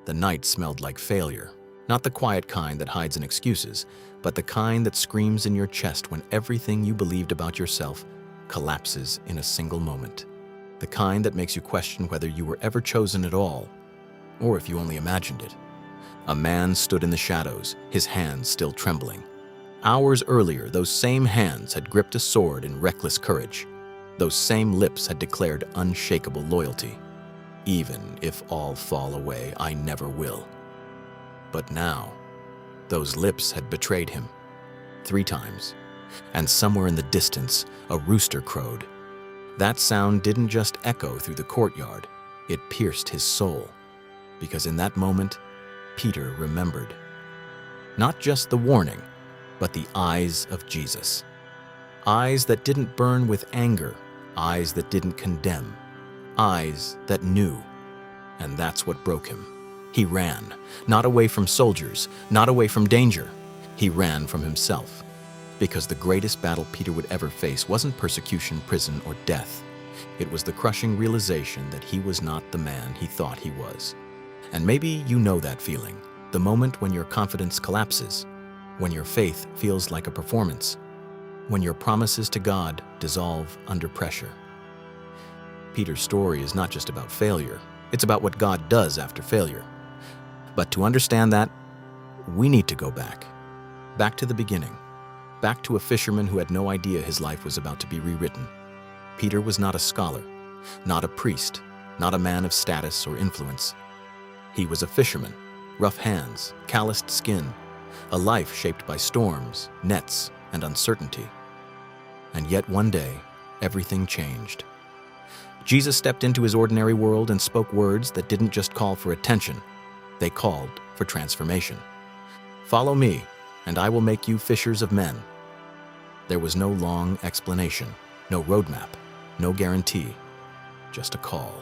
The night smelled like failure, not the quiet kind that hides in excuses, but the kind that screams in your chest when everything you believed about yourself collapses in a single moment. The kind that makes you question whether you were ever chosen at all, or if you only imagined it. A man stood in the shadows, his hands still trembling. Hours earlier, those same hands had gripped a sword in reckless courage. Those same lips had declared unshakable loyalty. Even if all fall away, I never will. But now, those lips had betrayed him 3 times, and somewhere in the distance, a rooster crowed. That sound didn't just echo through the courtyard, it pierced his soul, because in that moment, Peter remembered. Not just the warning, but the eyes of Jesus. Eyes that didn't burn with anger, eyes that didn't condemn, eyes that knew. And that's what broke him. He ran, not away from soldiers, not away from danger. He ran from himself. Because the greatest battle Peter would ever face wasn't persecution, prison, or death. It was the crushing realization that he was not the man he thought he was. And maybe you know that feeling, the moment when your confidence collapses, when your faith feels like a performance, when your promises to God dissolve under pressure. Peter's story is not just about failure, it's about what God does after failure. But to understand that, we need to go back to the beginning, back to a fisherman who had no idea his life was about to be rewritten. Peter was not a scholar, not a priest, not a man of status or influence. He was a fisherman, rough hands, calloused skin, a life shaped by storms, nets, and uncertainty. And yet one day, everything changed. Jesus stepped into his ordinary world and spoke words that didn't just call for attention, they called for transformation. "Follow me, and I will make you fishers of men." There was no long explanation, no roadmap, no guarantee, just a call.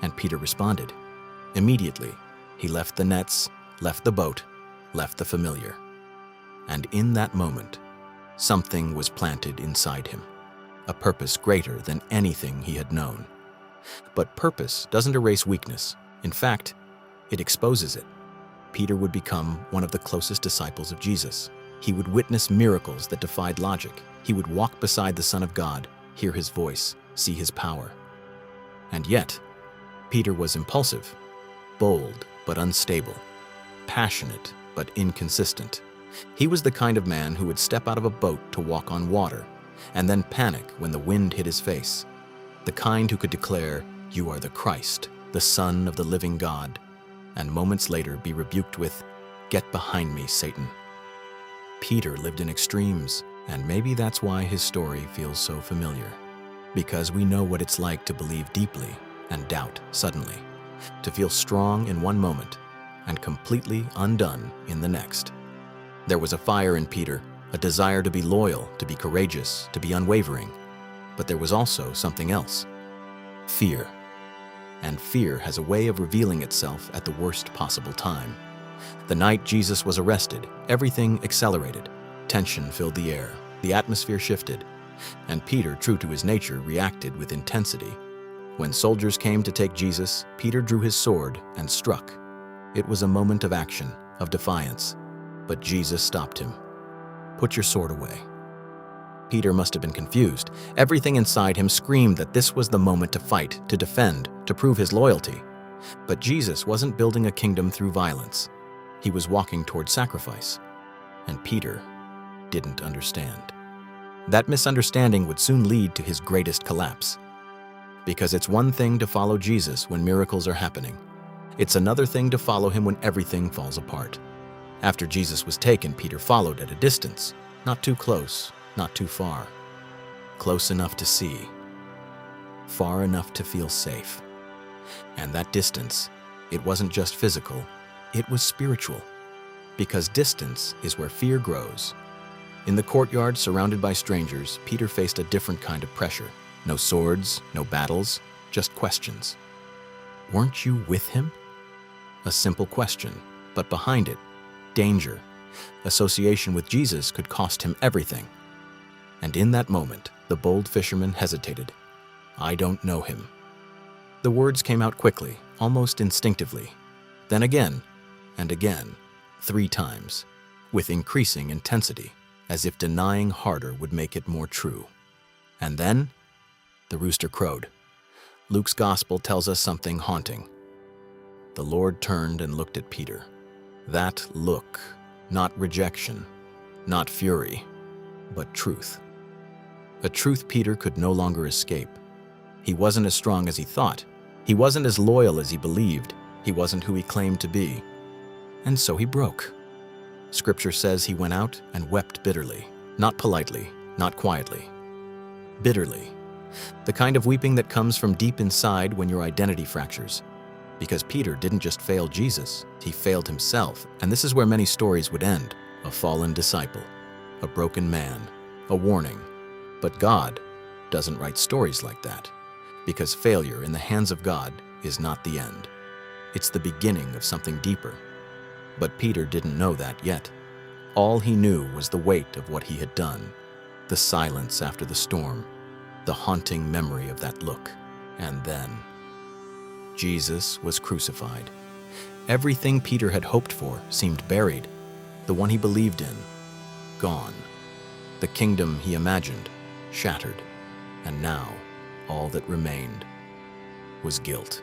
And Peter responded. Immediately, he left the nets, left the boat, left the familiar. And in that moment, something was planted inside him, a purpose greater than anything he had known. But purpose doesn't erase weakness. In fact, it exposes it. Peter would become one of the closest disciples of Jesus. He would witness miracles that defied logic. He would walk beside the Son of God, hear his voice, see his power. And yet, Peter was impulsive, bold but unstable, passionate but inconsistent. He was the kind of man who would step out of a boat to walk on water, and then panic when the wind hit his face. The kind who could declare, "You are the Christ, the Son of the living God," and moments later be rebuked with, "Get behind me, Satan." Peter lived in extremes, and maybe that's why his story feels so familiar. Because we know what it's like to believe deeply and doubt suddenly, to feel strong in one moment and completely undone in the next. There was a fire in Peter, a desire to be loyal, to be courageous, to be unwavering. But there was also something else: fear. And fear has a way of revealing itself at the worst possible time. The night Jesus was arrested, everything accelerated. Tension filled the air, the atmosphere shifted, and Peter, true to his nature, reacted with intensity. When soldiers came to take Jesus, Peter drew his sword and struck. It was a moment of action, of defiance, but Jesus stopped him. "Put your sword away." Peter must have been confused. Everything inside him screamed that this was the moment to fight, to defend, to prove his loyalty. But Jesus wasn't building a kingdom through violence. He was walking toward sacrifice. And Peter didn't understand. That misunderstanding would soon lead to his greatest collapse. Because it's one thing to follow Jesus when miracles are happening. It's another thing to follow him when everything falls apart. After Jesus was taken, Peter followed at a distance, not too close, not too far. Close enough to see, far enough to feel safe. And that distance, it wasn't just physical, it was spiritual. Because distance is where fear grows. In the courtyard, surrounded by strangers, Peter faced a different kind of pressure. No swords, no battles, just questions. Weren't you with him? A simple question, but behind it, danger. Association with Jesus could cost him everything. And in that moment, the bold fisherman hesitated. "I don't know him." The words came out quickly, almost instinctively. Then again, and again, 3 times, with increasing intensity, as if denying harder would make it more true. And then, the rooster crowed. Luke's gospel tells us something haunting. The Lord turned and looked at Peter. That look, not rejection, not fury, but truth. A truth Peter could no longer escape. He wasn't as strong as he thought. He wasn't as loyal as he believed. He wasn't who he claimed to be. And so he broke. Scripture says he went out and wept bitterly, not politely, not quietly. Bitterly. The kind of weeping that comes from deep inside when your identity fractures. Because Peter didn't just fail Jesus, he failed himself. And this is where many stories would end. A fallen disciple, a broken man, a warning. But God doesn't write stories like that. Because failure in the hands of God is not the end. It's the beginning of something deeper. But Peter didn't know that yet. All he knew was the weight of what he had done, the silence after the storm, the haunting memory of that look. And then, Jesus was crucified. Everything Peter had hoped for seemed buried. The one he believed in, gone. The kingdom he imagined, shattered. And now, all that remained was guilt.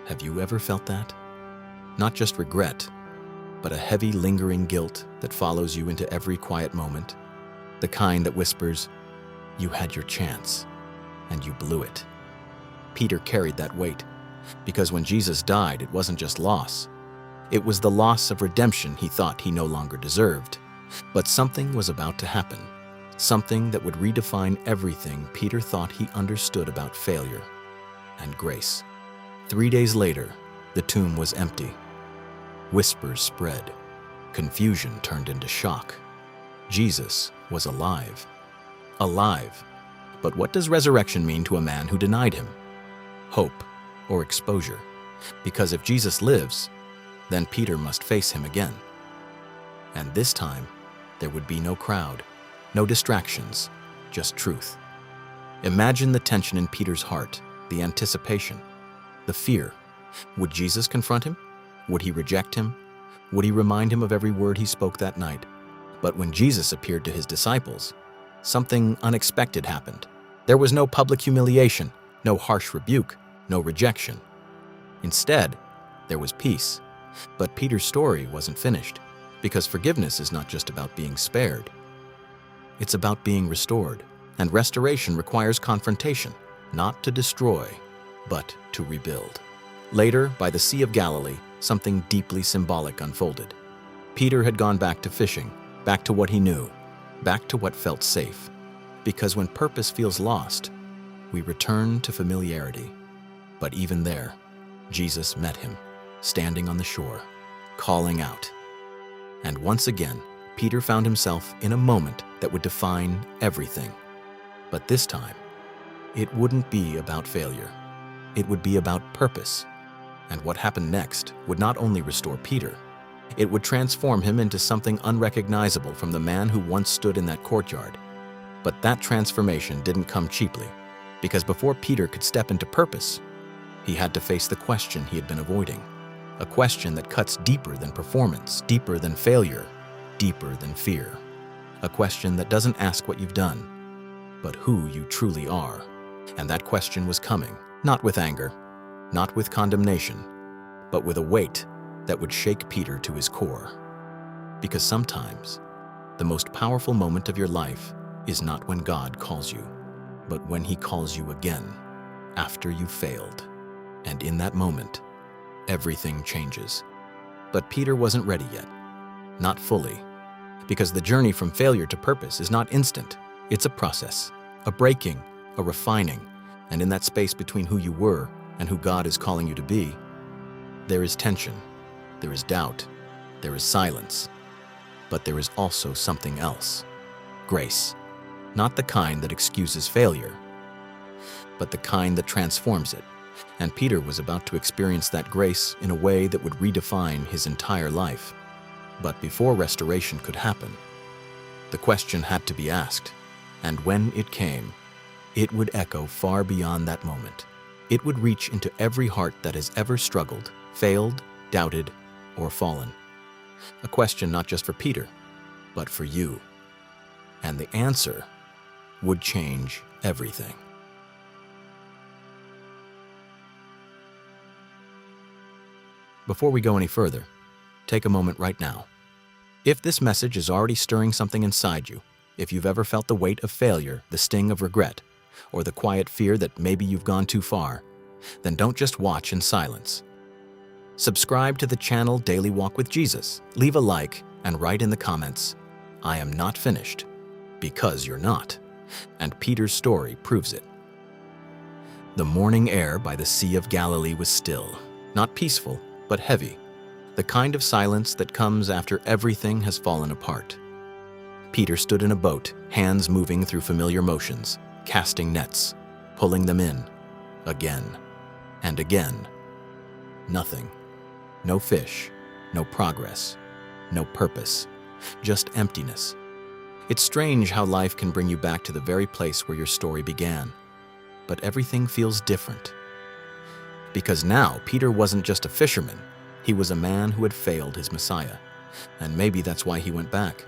Have you ever felt that? Not just regret, but a heavy, lingering guilt that follows you into every quiet moment. The kind that whispers, "You had your chance, and you blew it." Peter carried that weight, because when Jesus died, it wasn't just loss. It was the loss of redemption he thought he no longer deserved. But something was about to happen, something that would redefine everything Peter thought he understood about failure and grace. 3 days later, the tomb was empty. Whispers spread. Confusion turned into shock. Jesus was alive. Alive. But what does resurrection mean to a man who denied him? Hope or exposure. Because if Jesus lives, then Peter must face him again. And this time, there would be no crowd, no distractions, just truth. Imagine the tension in Peter's heart, the anticipation, the fear. Would Jesus confront him? Would he reject him? Would he remind him of every word he spoke that night? But when Jesus appeared to his disciples, something unexpected happened. There was no public humiliation, no harsh rebuke, no rejection. Instead, there was peace. But Peter's story wasn't finished, because forgiveness is not just about being spared. It's about being restored, and restoration requires confrontation, not to destroy, but to rebuild. Later, by the Sea of Galilee, something deeply symbolic unfolded. Peter had gone back to fishing, back to what he knew, back to what felt safe. Because when purpose feels lost, we return to familiarity. But even there, Jesus met him, standing on the shore, calling out. And once again, Peter found himself in a moment that would define everything. But this time, it wouldn't be about failure. It would be about purpose. And what happened next would not only restore Peter, it would transform him into something unrecognizable from the man who once stood in that courtyard. But that transformation didn't come cheaply, because before Peter could step into purpose, he had to face the question he had been avoiding. A question that cuts deeper than performance, deeper than failure, deeper than fear. A question that doesn't ask what you've done, but who you truly are. And that question was coming, not with anger, not with condemnation, but with a weight that would shake Peter to his core. Because sometimes, the most powerful moment of your life is not when God calls you, but when He calls you again, after you've failed. And in that moment, everything changes. But Peter wasn't ready yet. Not fully. Because the journey from failure to purpose is not instant. It's a process, a breaking, a refining. And in that space between who you were and who God is calling you to be, there is tension, there is doubt, there is silence. But there is also something else. Grace. Not the kind that excuses failure, but the kind that transforms it. And Peter was about to experience that grace in a way that would redefine his entire life. But before restoration could happen, the question had to be asked. And when it came, it would echo far beyond that moment. It would reach into every heart that has ever struggled, failed, doubted, or fallen. A question not just for Peter, but for you. And the answer would change everything. Before we go any further, take a moment right now. If this message is already stirring something inside you, if you've ever felt the weight of failure, the sting of regret, or the quiet fear that maybe you've gone too far, then don't just watch in silence. Subscribe to the channel Daily Walk with Jesus, leave a like, and write in the comments, "I am not finished," because you're not, and Peter's story proves it. The morning air by the Sea of Galilee was still, not peaceful, but heavy, the kind of silence that comes after everything has fallen apart. Peter stood in a boat, hands moving through familiar motions, casting nets, pulling them in, again and again. Nothing. No fish, no progress, no purpose, just emptiness. It's strange how life can bring you back to the very place where your story began, but everything feels different. Because now Peter wasn't just a fisherman, he was a man who had failed his Messiah, and maybe that's why he went back.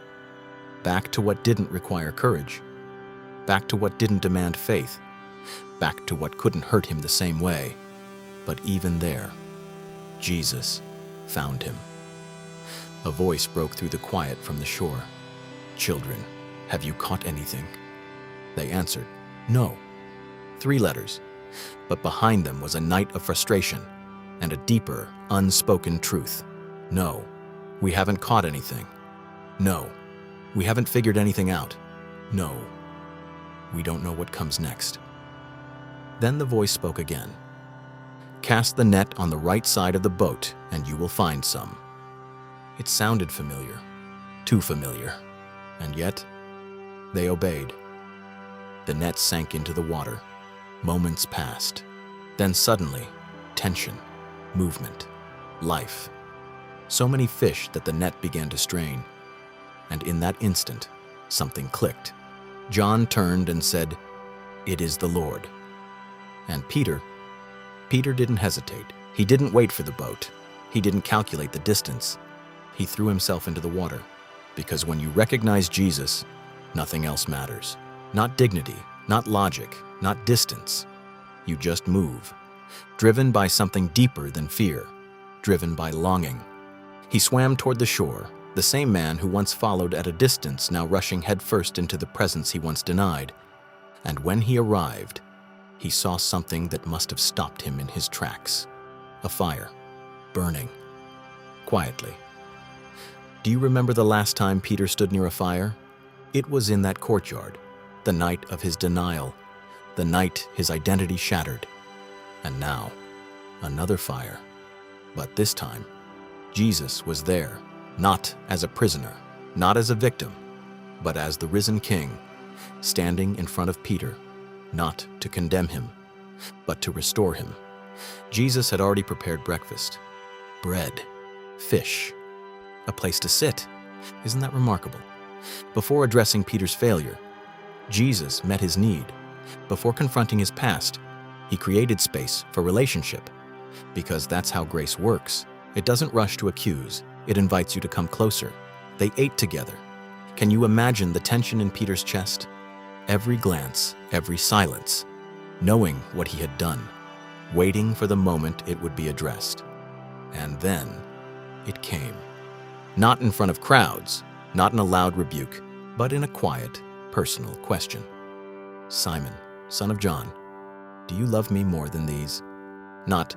Back to what didn't require courage, back to what didn't demand faith, back to what couldn't hurt him the same way. But even there, Jesus found him. A voice broke through the quiet from the shore. "Children, have you caught anything?" They answered, "No." 3 letters, but behind them was a night of frustration and a deeper, unspoken truth. "No, we haven't caught anything. No, we haven't figured anything out. No, we don't know what comes next." Then the voice spoke again. "Cast the net on the right side of the boat, and you will find some." It sounded familiar, too familiar, and yet they obeyed. The net sank into the water. Moments passed. Then suddenly, tension, movement, life. So many fish that the net began to strain. And in that instant, something clicked. John turned and said, "It is the Lord." And Peter didn't hesitate. He didn't wait for the boat. He didn't calculate the distance. He threw himself into the water. Because when you recognize Jesus, nothing else matters. Not dignity, not logic, not distance. You just move, driven by something deeper than fear, driven by longing. He swam toward the shore, the same man who once followed at a distance, now rushing headfirst into the presence he once denied. And when he arrived, he saw something that must have stopped him in his tracks. A fire, burning, quietly. Do you remember the last time Peter stood near a fire? It was in that courtyard, the night of his denial, the night his identity shattered. And now, another fire. But this time, Jesus was there, not as a prisoner, not as a victim, but as the risen King, standing in front of Peter, not to condemn him, but to restore him. Jesus had already prepared breakfast. Bread, fish, a place to sit. Isn't that remarkable? Before addressing Peter's failure, Jesus met his need. Before confronting his past, he created space for relationship. Because that's how grace works. It doesn't rush to accuse. It invites you to come closer. They ate together. Can you imagine the tension in Peter's chest? Every glance, every silence, knowing what he had done, waiting for the moment it would be addressed. And then it came. Not in front of crowds, not in a loud rebuke, but in a quiet, personal question. "Simon, son of John, do you love me more than these?" Not,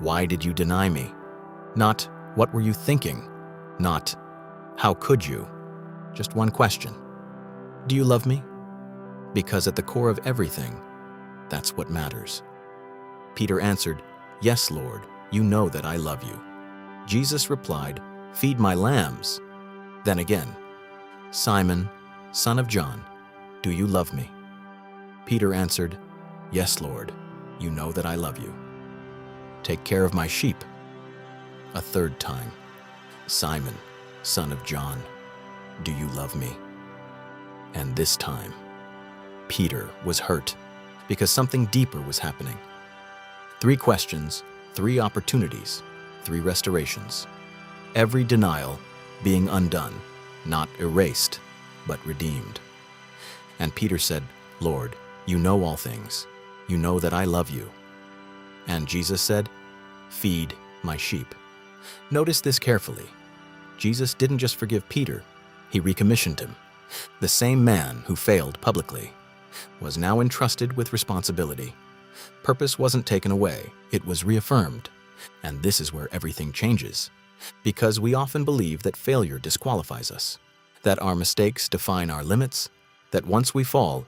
"Why did you deny me?" Not, "What were you thinking?" Not, "How could you?" Just one question. Do you love me? Because at the core of everything, that's what matters. Peter answered, "Yes, Lord, you know that I love you." Jesus replied, "Feed my lambs." Then again, "Simon, son of John, do you love me?" Peter answered, "Yes, Lord, you know that I love you." "Take care of my sheep." A third time, "Simon, son of John, do you love me?" And this time, Peter was hurt because something deeper was happening. 3 questions, 3 opportunities, 3 restorations. Every denial being undone, not erased, but redeemed. And Peter said, "Lord, you know all things. You know that I love you." And Jesus said, "Feed my sheep." Notice this carefully. Jesus didn't just forgive Peter, he recommissioned him. The same man who failed publicly was now entrusted with responsibility. Purpose wasn't taken away, it was reaffirmed. And this is where everything changes, because we often believe that failure disqualifies us, that our mistakes define our limits, that once we fall,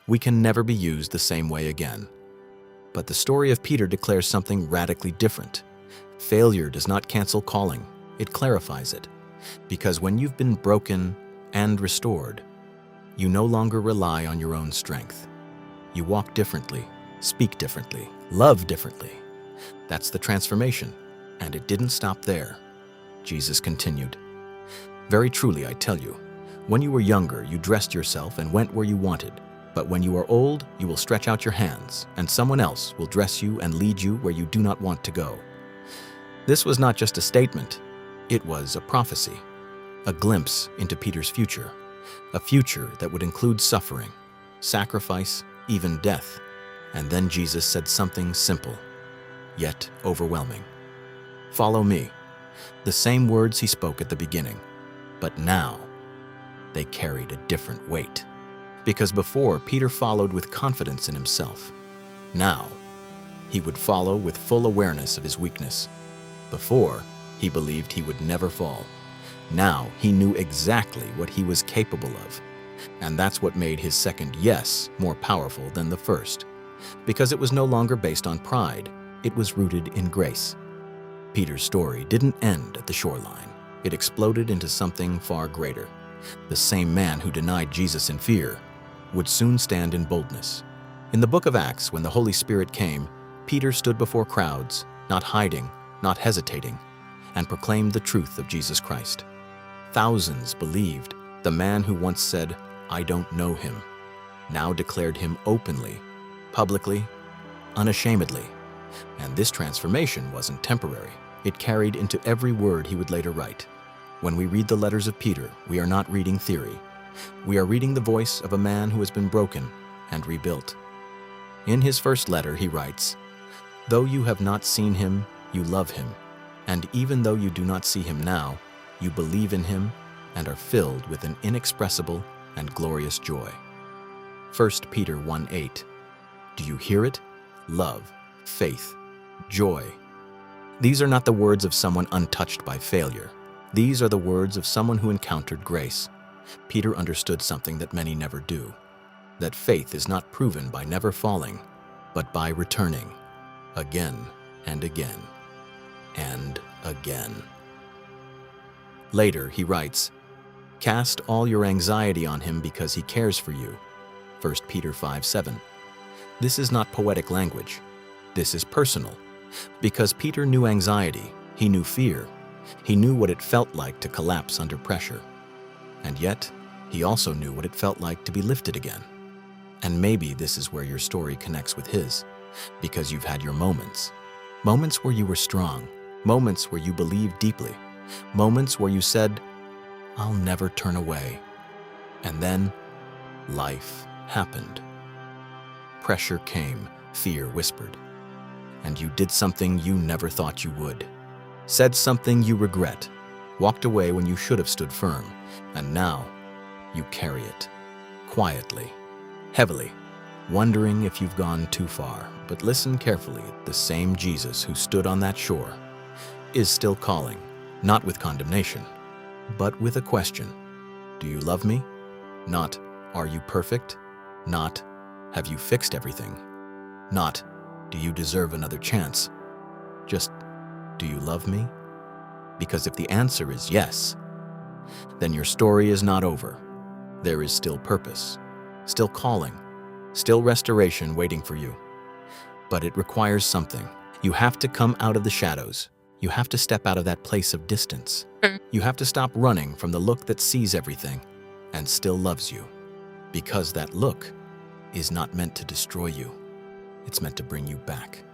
we can never be used the same way again. But the story of Peter declares something radically different. Failure does not cancel calling, it clarifies it. Because when you've been broken and restored, you no longer rely on your own strength. You walk differently, speak differently, love differently. That's the transformation, and it didn't stop there. Jesus continued, "Very truly, I tell you, when you were younger, you dressed yourself and went where you wanted. But when you are old, you will stretch out your hands, and someone else will dress you and lead you where you do not want to go." This was not just a statement, it was a prophecy, a glimpse into Peter's future, a future that would include suffering, sacrifice, even death. And then Jesus said something simple, yet overwhelming. "Follow me." The same words he spoke at the beginning, but now they carried a different weight. Because before, Peter followed with confidence in himself. Now, he would follow with full awareness of his weakness. Before, he believed he would never fall. Now, he knew exactly what he was capable of. And that's what made his second yes more powerful than the first. Because it was no longer based on pride, it was rooted in grace. Peter's story didn't end at the shoreline. It exploded into something far greater. The same man who denied Jesus in fear would soon stand in boldness. In the book of Acts, when the Holy Spirit came, Peter stood before crowds, not hiding, not hesitating, and proclaimed the truth of Jesus Christ. Thousands believed. The man who once said, "I don't know him," now declared him openly, publicly, unashamedly. And this transformation wasn't temporary. It carried into every word he would later write. When we read the letters of Peter, we are not reading theory. We are reading the voice of a man who has been broken and rebuilt. In his first letter, he writes, "Though you have not seen him, you love him. And even though you do not see him now, you believe in him and are filled with an inexpressible and glorious joy." 1 Peter 1:8. Do you hear it? Love, faith, joy. These are not the words of someone untouched by failure. These are the words of someone who encountered grace. Peter understood something that many never do, that faith is not proven by never falling, but by returning again and again and again. Later, he writes, "Cast all your anxiety on him because he cares for you." 1 Peter 5:7. This is not poetic language. This is personal. Because Peter knew anxiety, he knew fear. He knew what it felt like to collapse under pressure. And yet, he also knew what it felt like to be lifted again. And maybe this is where your story connects with his, because you've had your moments. Moments where you were strong. Moments where you believed deeply. Moments where you said, "I'll never turn away." And then, life happened. Pressure came, fear whispered. And you did something you never thought you would. Said something you regret. Walked away when you should have stood firm. And now, you carry it. Quietly. Heavily. Wondering if you've gone too far. But listen carefully. The same Jesus who stood on that shore is still calling. Not with condemnation, but with a question. Do you love me? Not, are you perfect? Not, have you fixed everything? Not, do you deserve another chance? Just, do you love me? Because if the answer is yes, then your story is not over. There is still purpose, still calling, still restoration waiting for you. But it requires something. You have to come out of the shadows. You have to step out of that place of distance. You have to stop running from the look that sees everything and still loves you. Because that look is not meant to destroy you. It's meant to bring you back.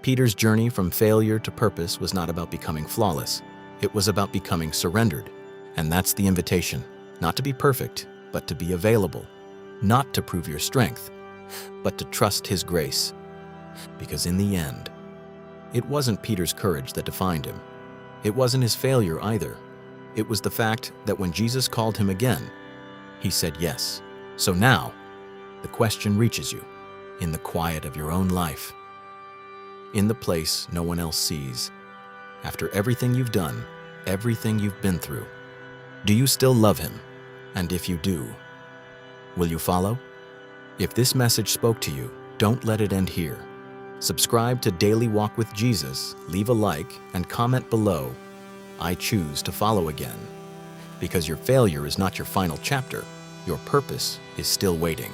Peter's journey from failure to purpose was not about becoming flawless. It was about becoming surrendered. And that's the invitation, not to be perfect, but to be available, not to prove your strength, but to trust His grace. Because in the end, it wasn't Peter's courage that defined him. It wasn't his failure either. It was the fact that when Jesus called him again, he said yes. So now, the question reaches you, in the quiet of your own life, in the place no one else sees, after everything you've done, everything you've been through. Do you still love Him? And if you do, will you follow? If this message spoke to you, don't let it end here. Subscribe to Daily Walk with Jesus, leave a like, and comment below, "I choose to follow again." Because your failure is not your final chapter. Your purpose is still waiting.